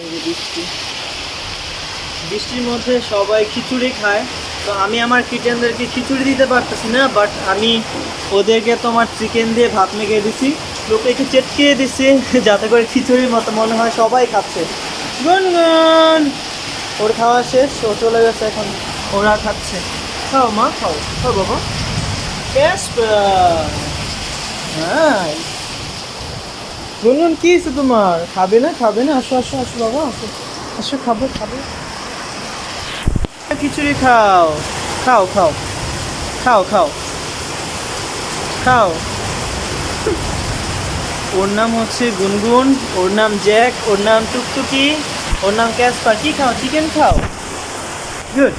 এই যে বৃষ্টি, বৃষ্টির মধ্যে সবাই খিচুড়ি খায়। তো আমি আমার কিচেনদেরকে খিচুড়ি দিতে পারতেছি না, বাট আমি ওদেরকে তোমার চিকেন দিয়ে ভাত মেখে দিছি, লোকে একটু চেটকে দিছি যাতে করে খিচুড়ির মতো মনে হয় সবাই খাচ্ছে। গুনগুন, ওর খাওয়া শেষ, ও চলে গেছে, এখন ওরা খাচ্ছে। খাও মা, খাও খাও বাবা। ক্যাসপার, হ্যাঁ। গুনগুন কি হয়েছে তোমার? খাবে না, খাবে না? আসো আসো আসো বাবা, আসো আসো, খাবো খাবো। খিচুড়ি খাও, খাও খাও খাও খাও খাও। ওর নাম হচ্ছে গুনগুন, ওর নাম জ্যাক, ওর নাম টুকটুকি, ওর নাম ক্যাসপার। কি খাও? চিকেন খাও। গুড।